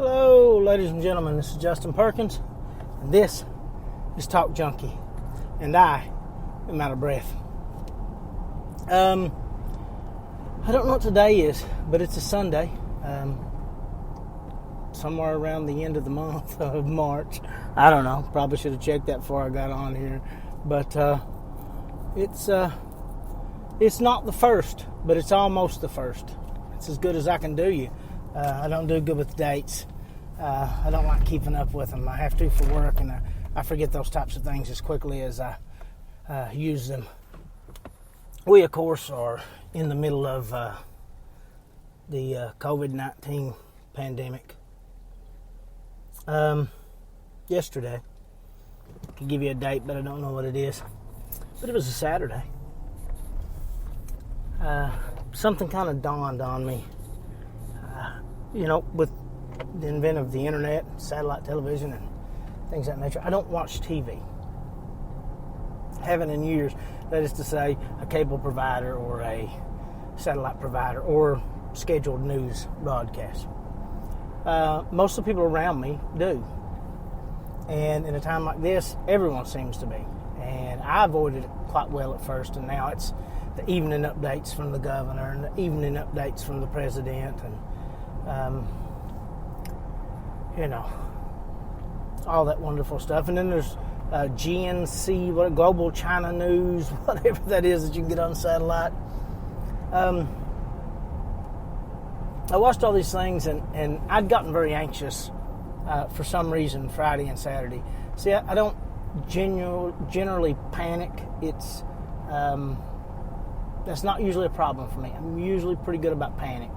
Hello, ladies and gentlemen. This is Justin Perkins, and this is Talk Junkie, and I am out of breath. I don't know what today is, but it's a Sunday, somewhere around the end of the month of March. I don't know. Probably should have checked that before I got on here, but it's not the first, but it's almost the first. It's as good as I can do you. I don't do good with dates. I don't like keeping up with them. I have to for work, and I forget those types of things as quickly as I use them. We, of course, are in the middle of the COVID-19 pandemic. Yesterday, I could give you a date, but I don't know what it is. But it was a Saturday. Something kind of dawned on me. With the invention of the internet, satellite television, and things of that nature, I don't watch TV. Haven't in years. That is to say, a cable provider or a satellite provider or scheduled news broadcast. Most of the people around me do. And in a time like this, everyone seems to be. And I avoided it quite well at first, and now it's the evening updates from the governor and the evening updates from the president, and all that wonderful stuff. And then there's GNC, Global China News, whatever that is that you can get on satellite. I watched all these things, and I'd gotten very anxious for some reason Friday and Saturday. See, I don't generally panic. It's that's not usually a problem for me. I'm usually pretty good about panic.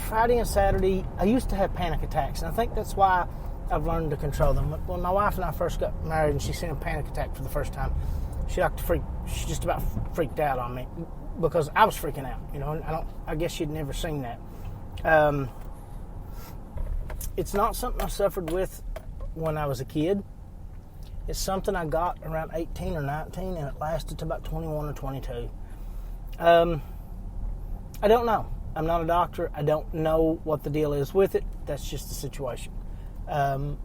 Friday and Saturday, I used to have panic attacks, and I think that's why I've learned to control them. When my wife and I first got married and she seen a panic attack for the first time, she just about freaked out on me because I was freaking out, and I guess she'd never seen that. It's not something I suffered with when I was a kid. It's something I got around 18 or 19, and it lasted to about 21 or 22. I don't know. I'm not a doctor. I don't know what the deal is with it. That's just the situation. Now,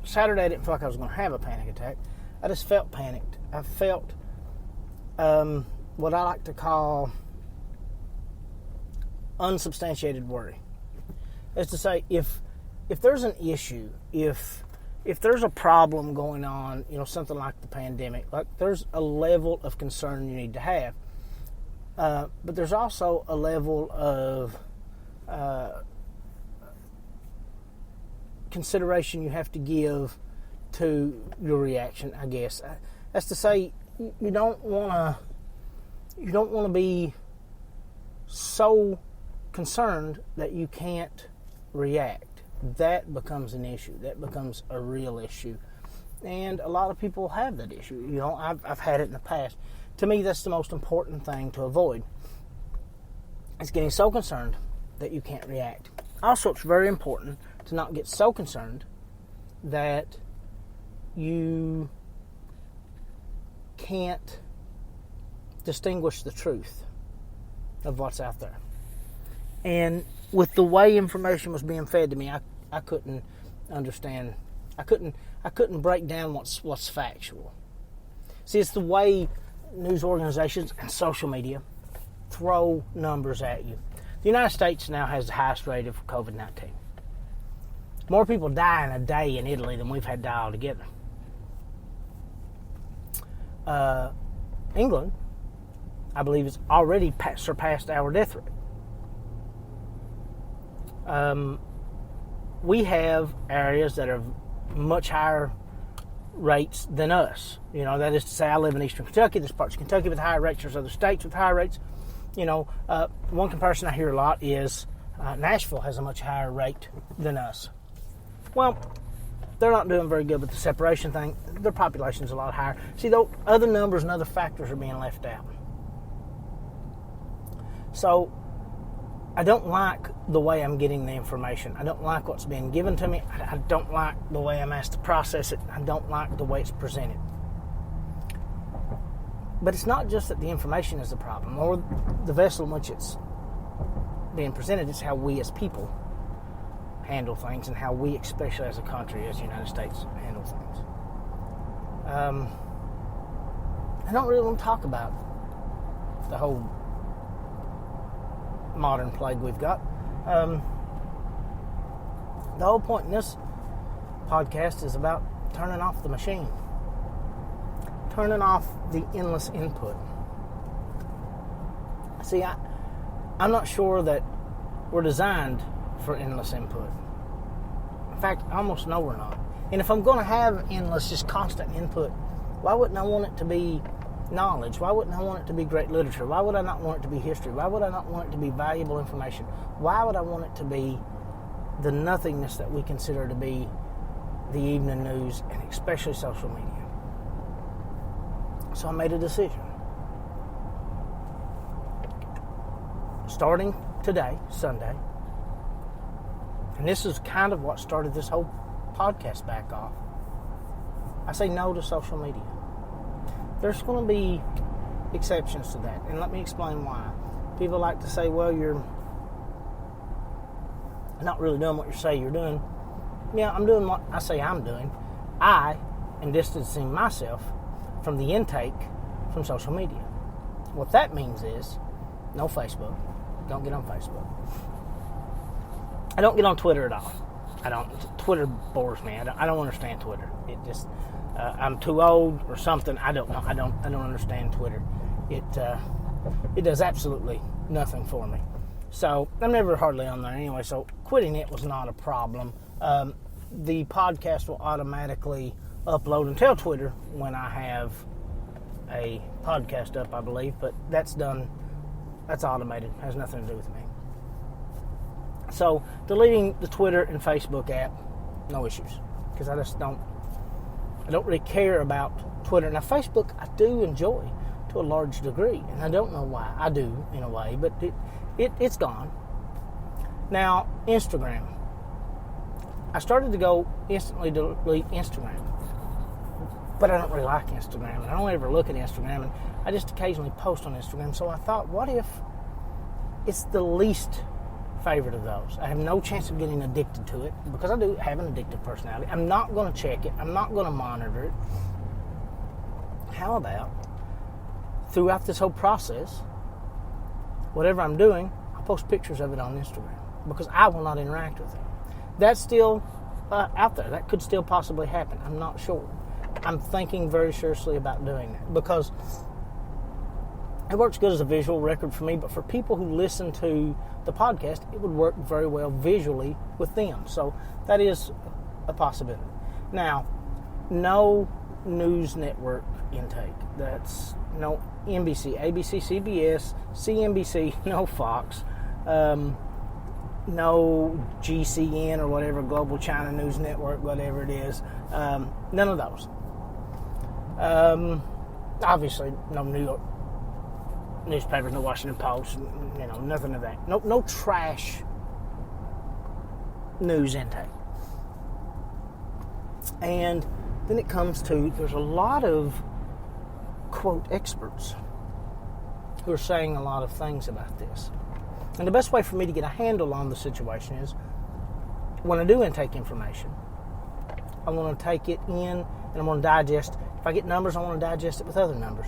Saturday I didn't feel like I was going to have a panic attack. I just felt panicked. I felt what I like to call unsubstantiated worry. That's to say, if there's an issue, if there's a problem going on, something like the pandemic, like there's a level of concern you need to have. But there's also a level of consideration you have to give to your reaction, I guess. That's to say, you don't want to be so concerned that you can't react. That becomes an issue. That becomes a real issue. And a lot of people have that issue. I've had it in the past. To me, that's the most important thing to avoid. It's getting so concerned that you can't react. Also, it's very important to not get so concerned that you can't distinguish the truth of what's out there. And with the way information was being fed to me, I couldn't understand. I couldn't break down what's factual. See, it's the way news organizations and social media throw numbers at you. The United States now has the highest rate of COVID-19. More people die in a day in Italy than we've had die altogether. England, I believe, has already surpassed our death rate. We have areas that are much higher rates than us. That is to say, I live in eastern Kentucky. There's parts of Kentucky with higher rates. There's other states with higher rates. One comparison I hear a lot is Nashville has a much higher rate than us. Well, they're not doing very good with the separation thing. Their population's a lot higher. See, though, other numbers and other factors are being left out. So, I don't like the way I'm getting the information. I don't like what's being given to me. I don't like the way I'm asked to process it. I don't like the way it's presented. But it's not just that the information is the problem or the vessel in which it's being presented. It's how we as people handle things, and how we, especially as a country, as the United States, handle things. I don't really want to talk about the whole modern plague we've got. The whole point in this podcast is about turning off the machine, turning off the endless input. See, I'm not sure that we're designed for endless input. In fact, I almost know we're not. And if I'm going to have endless, just constant input, why wouldn't I want it to be knowledge? Why wouldn't I want it to be great literature? Why would I not want it to be history? Why would I not want it to be valuable information? Why would I want it to be the nothingness that we consider to be the evening news, and especially social media? So I made a decision. Starting today, Sunday, and this is kind of what started this whole podcast back off, I say no to social media. There's going to be exceptions to that, and let me explain why. People like to say, well, you're not really doing what you say you're doing. Yeah, I'm doing what I say I'm doing. I am distancing myself from the intake from social media. What that means is no Facebook. Don't get on Facebook. I don't get on Twitter at all. Twitter bores me. I don't understand Twitter. It just I'm too old or something. I don't know. I don't understand Twitter. It does absolutely nothing for me. So I'm never hardly on there anyway. So quitting it was not a problem. The podcast will automatically upload and tell Twitter when I have a podcast up, I believe. But that's done. That's automated. Has nothing to do with me. So deleting the Twitter and Facebook app, no issues, because I don't really care about Twitter. Now Facebook I do enjoy to a large degree, and I don't know why. I do in a way, but it's gone. Now Instagram, I started to go instantly delete Instagram, but I don't really like Instagram, and I don't ever look at Instagram, and I just occasionally post on Instagram. So I thought, what if it's the least favorite of those? I have no chance of getting addicted to it, because I do have an addictive personality. I'm not going to check it. I'm not going to monitor it. How about throughout this whole process, whatever I'm doing, I'll post pictures of it on Instagram, because I will not interact with it. That's still out there. That could still possibly happen. I'm not sure. I'm thinking very seriously about doing that, because it works good as a visual record for me, but for people who listen to the podcast, it would work very well visually with them. So that is a possibility. Now, no news network intake. That's no NBC, ABC, CBS, CNBC, no Fox, no GCN or whatever, Global China News Network, whatever it is. None of those. Obviously, no New York newspapers, no Washington Post, nothing of that. No trash news intake. And then it comes to, there's a lot of, quote, experts who are saying a lot of things about this. And the best way for me to get a handle on the situation is, when I do intake information, I want to take it in and I want to digest. If I get numbers, I want to digest it with other numbers.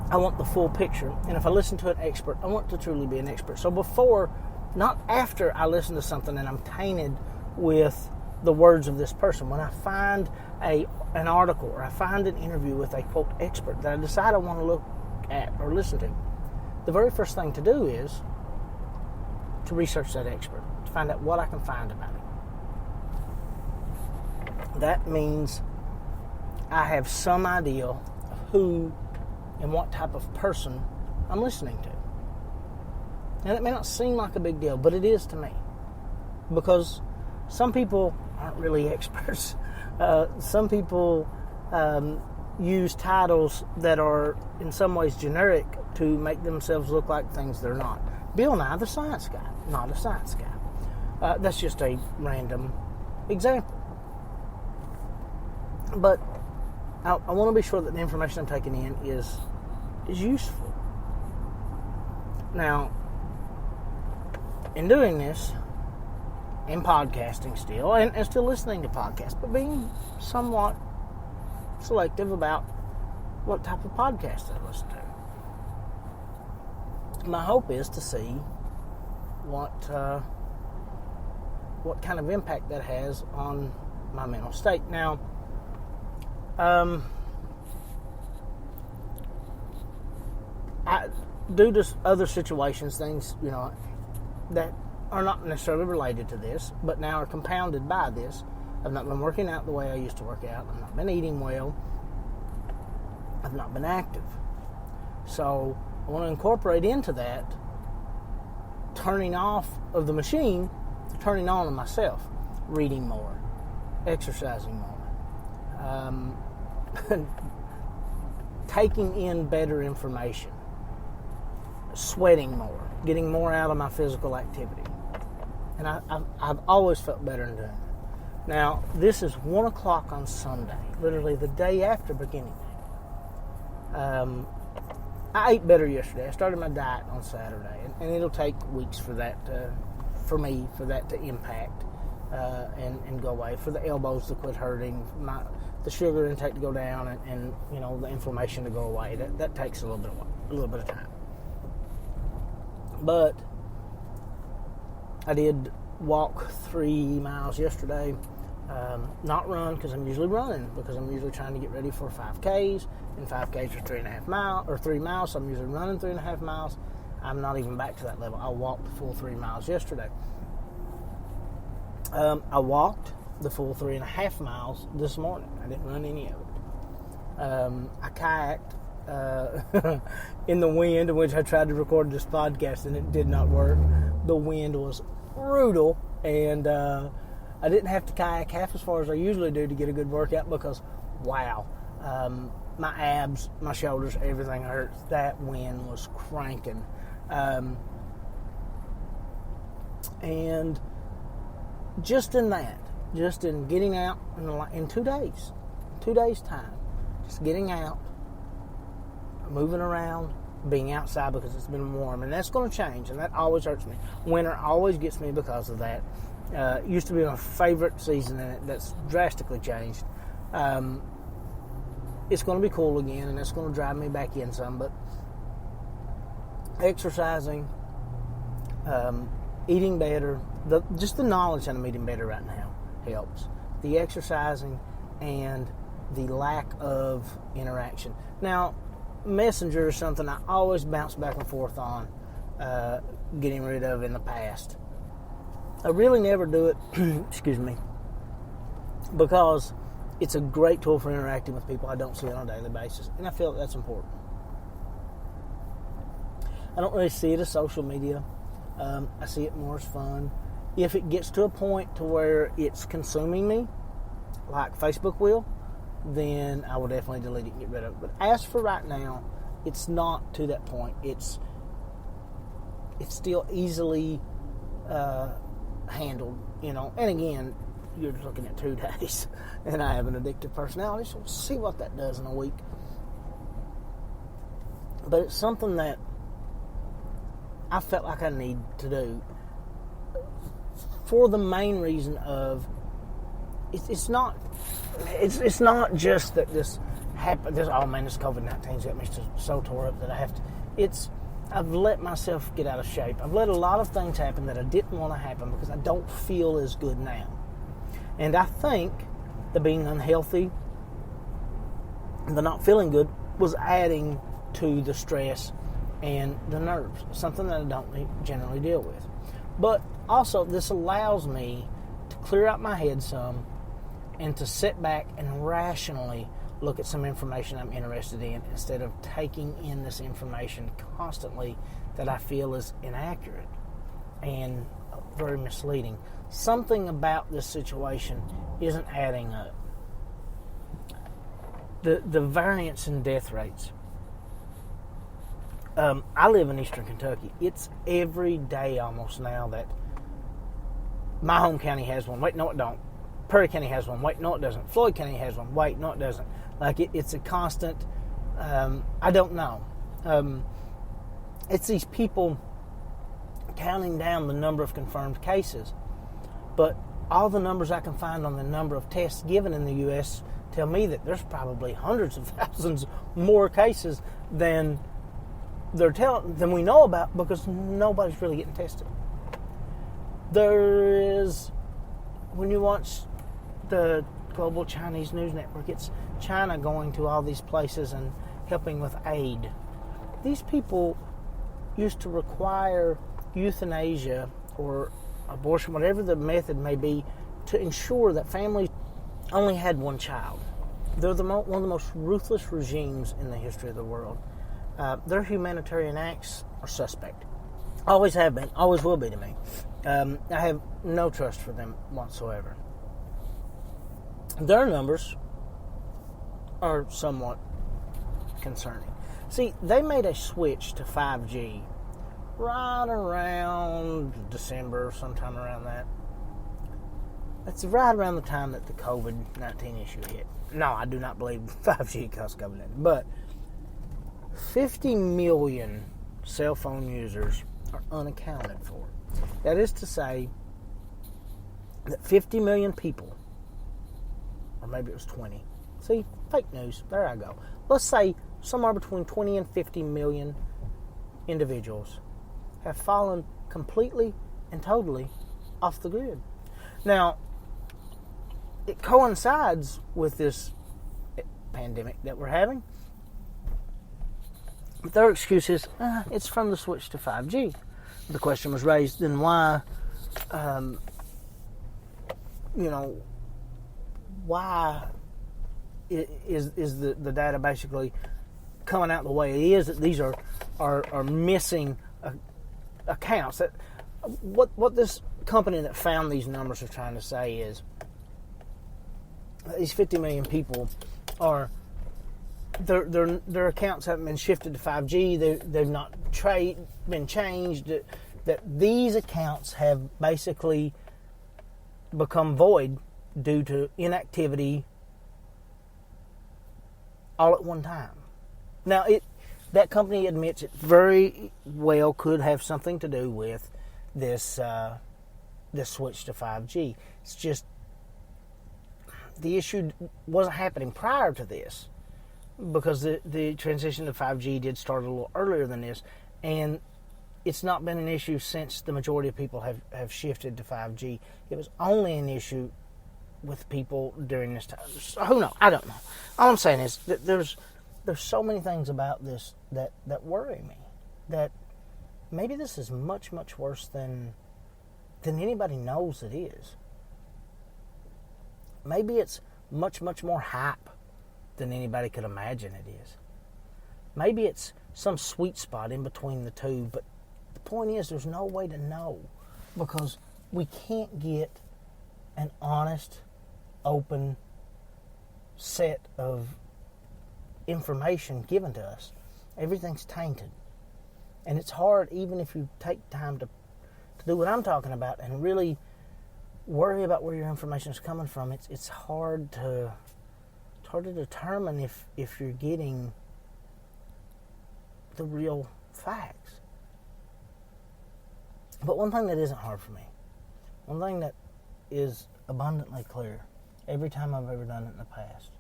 I want the full picture. And if I listen to an expert, I want to truly be an expert. So before, not after I listen to something and I'm tainted with the words of this person, when I find an article or I find an interview with a, quote, expert that I decide I want to look at or listen to, the very first thing to do is to research that expert, to find out what I can find about it. That means I have some idea of who and what type of person I'm listening to. And it may not seem like a big deal, but it is to me. Because some people aren't really experts. Some people use titles that are in some ways generic to make themselves look like things they're not. Bill Nye the Science Guy, not a science guy. That's just a random example. But I want to be sure that the information I'm taking in is useful. Now, in doing this, in podcasting still, and still listening to podcasts, but being somewhat selective about what type of podcast I listen to. My hope is to see what kind of impact that has on my mental state. Now, due to other situations, things, that are not necessarily related to this, but now are compounded by this. I've not been working out the way I used to work out. I've not been eating well. I've not been active. So I want to incorporate into that turning off of the machine, turning on of myself, reading more, exercising more, taking in better information, sweating more, getting more out of my physical activity. And I've always felt better in doing that. Now, this is 1 o'clock on Sunday, literally the day after beginning day. I ate better yesterday. I started my diet on Saturday, and it'll take weeks for that, for that to impact and go away, for the elbows to quit hurting, the sugar intake to go down, and the inflammation to go away. That takes a little bit of time. But I did walk 3 miles yesterday. Not run, because I'm usually running, because I'm usually trying to get ready for 5Ks, and 5Ks are 3.5 miles, or 3 miles, so I'm usually running 3.5 miles. I'm not even back to that level. I walked the full 3 miles yesterday. I walked the full 3.5 miles this morning. I didn't run any of it. I kayaked in the wind, in which I tried to record this podcast, and it did not work. The wind was brutal, and I didn't have to kayak half as far as I usually do to get a good workout, because, wow, my abs, my shoulders, everything hurts. That wind was cranking. And just in getting out in 2 days time, just getting out, moving around, being outside because it's been warm, and that's going to change, and that always hurts me. Winter always gets me because of that. Used to be my favorite season, and that's drastically changed. It's going to be cool again, and that's going to drive me back in some, but exercising, eating better, just the knowledge that I'm eating better right now helps. The exercising and the lack of interaction. Now, Messenger is something I always bounce back and forth on getting rid of in the past. I really never do it, excuse me, because it's a great tool for interacting with people I don't see on a daily basis, and I feel that's important. I don't really see it as social media. I see it more as fun. If it gets to a point to where it's consuming me, like Facebook will, then I will definitely delete it and get rid of it. But as for right now, it's not to that point. It's still easily handled, And again, you're looking at 2 days, and I have an addictive personality, so we'll see what that does in a week. But it's something that I felt like I need to do for the main reason of it's not just that this happened. This COVID-19's got me so tore up that I have to. I've let myself get out of shape. I've let a lot of things happen that I didn't want to happen because I don't feel as good now. And I think the being unhealthy, the not feeling good, was adding to the stress and the nerves, something that I don't generally deal with. But also, this allows me to clear out my head some and to sit back and rationally look at some information I'm interested in instead of taking in this information constantly that I feel is inaccurate and very misleading. Something about this situation isn't adding up. The variance in death rates. I live in Eastern Kentucky. It's every day almost now that my home county has one. Wait, no, it don't. Perry County has one. Wait, no, it doesn't. Floyd County has one. Wait, no, it doesn't. Like, it's a constant, I don't know. It's these people counting down the number of confirmed cases. But all the numbers I can find on the number of tests given in the U.S. tell me that there's probably hundreds of thousands more cases than than we know about, because nobody's really getting tested. There is, when you watch the global Chinese news network, it's China going to all these places and helping with aid. These people used to require euthanasia or abortion, whatever the method may be, to ensure that families only had one child. They're one of the most ruthless regimes in the history of the world. Their humanitarian acts are suspect. Always have been, always will be to me. I have no trust for them whatsoever. Their numbers are somewhat concerning. See, they made a switch to 5G right around December, sometime around that. That's right around the time that the COVID-19 issue hit. No, I do not believe 5G caused COVID-19, but 50 million cell phone users are unaccounted for. That is to say that 50 million people, or maybe it was 20. See, fake news. There I go. Let's say somewhere between 20 and 50 million individuals have fallen completely and totally off the grid. Now, it coincides with this pandemic that we're having. But their excuse is, it's from the switch to 5G. The question was raised, then why, why is the data basically coming out the way it is, that these are missing accounts? That what this company that found these numbers are trying to say is these 50 million people are their accounts haven't been shifted to 5G. They've not been changed. That these accounts have basically become void due to inactivity all at one time. Now, that company admits it very well could have something to do with this switch to 5G. It's just the issue wasn't happening prior to this, because the transition to 5G did start a little earlier than this, and it's not been an issue since the majority of people have shifted to 5G. It was only an issue with people during this time. So, who knows? I don't know. All I'm saying is that there's so many things about this that worry me, that maybe this is much, much worse than anybody knows it is. Maybe it's much, much more hype than anybody could imagine it is. Maybe it's some sweet spot in between the two, but the point is there's no way to know, because we can't get an honest, open set of information given to us. Everything's tainted. And it's hard, even if you take time to do what I'm talking about and really worry about where your information is coming from. It's hard to determine if you're getting the real facts. But one thing that isn't hard for me, one thing that is abundantly clear every time I've ever done it in the past,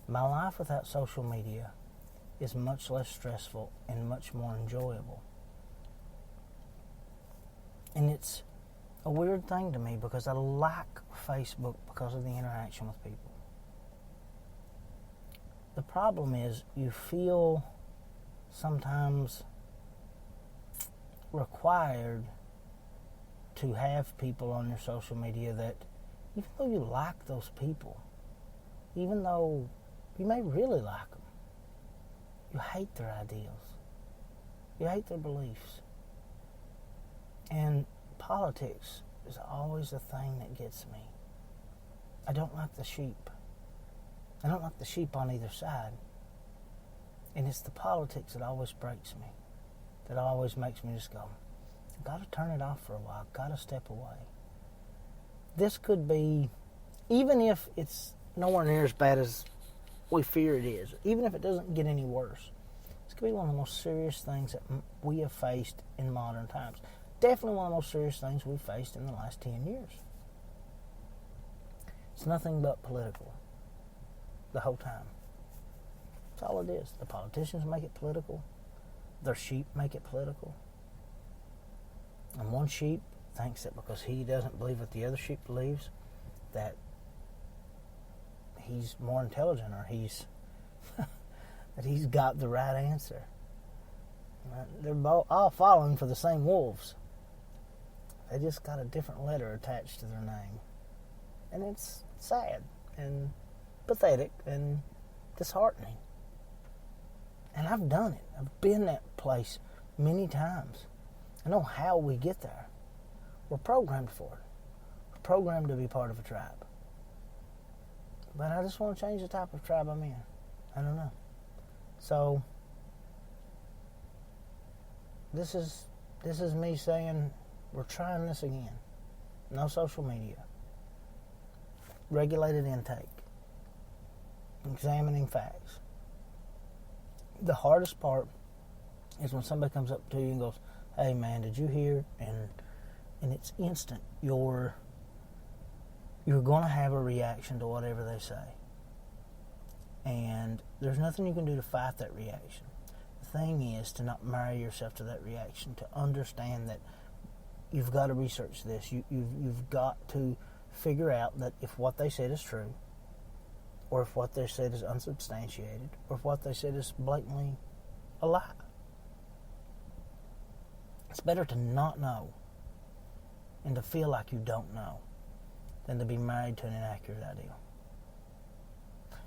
my life without social media is much less stressful and much more enjoyable. And it's a weird thing to me, because I like Facebook because of the interaction with people. The problem is you feel sometimes required to have people on your social media that, even though you like those people, even though you may really like them, you hate their ideals. You hate their beliefs. And politics is always the thing that gets me. I don't like the sheep. I don't like the sheep on either side. And it's the politics that always breaks me, that always makes me just go, I've got to turn it off for a while, I've got to step away. This could be, even if it's nowhere near as bad as we fear it is, even if it doesn't get any worse, this could be one of the most serious things that we have faced in modern times. definitely one of the most serious things we've faced in the last 10 years. It's nothing but political the whole time. That's all it is. The politicians make it political. Their sheep make it political. And one sheep thinks that because he doesn't believe what the other sheep believes, that he's more intelligent, or that he's got the right answer. They're all following for the same wolves. They just got a different letter attached to their name. And it's sad and pathetic and disheartening. And I've done it. I've been that place many times. I know how we get there. We're programmed for it. We're programmed to be part of a tribe. But I just want to change the type of tribe I'm in. I don't know. So this is me saying we're trying this again. No social media. Regulated intake. Examining facts. The hardest part is when somebody comes up to you and goes, "Hey man, did you hear?" And it's instant. You're going to have a reaction to whatever they say. And there's nothing you can do to fight that reaction. The thing is to not marry yourself to that reaction, to understand that you've got to research this. You've got to figure out that if what they said is true, or if what they said is unsubstantiated, or if what they said is blatantly a lie. It's better to not know and to feel like you don't know than to be married to an inaccurate ideal.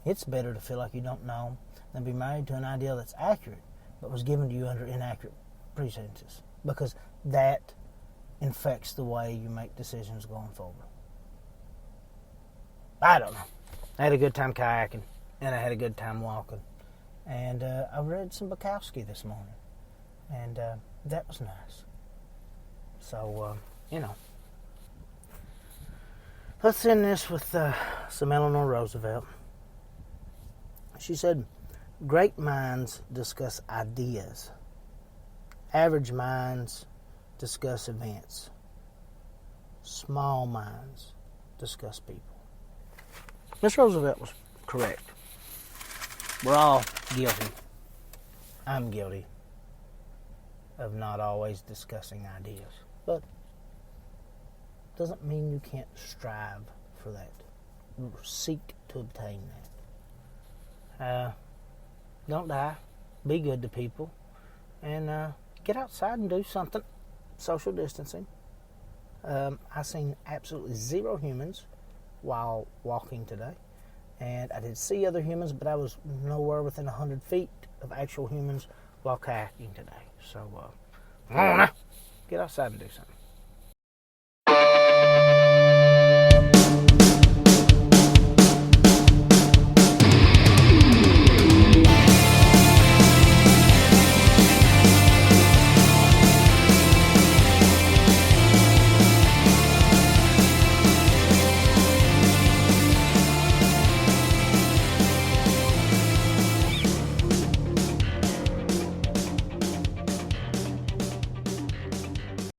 It's better to feel like you don't know than be married to an ideal that's accurate but was given to you under inaccurate pretenses, because that infects the way you make decisions going forward. I don't know. I had a good time kayaking, and I had a good time walking. And I read some Bukowski this morning, and that was nice. So, let's end this with some Eleanor Roosevelt. She said, "Great minds discuss ideas. Average minds discuss events. Small minds discuss people." Miss Roosevelt was correct. We're all guilty. I'm guilty of not always discussing ideas. But doesn't mean you can't strive for that. Seek to obtain that. Don't die. Be good to people. And get outside and do something. Social distancing. I seen absolutely zero humans while walking today. And I did see other humans, but I was nowhere within 100 feet of actual humans while kayaking today. So, get outside and do something.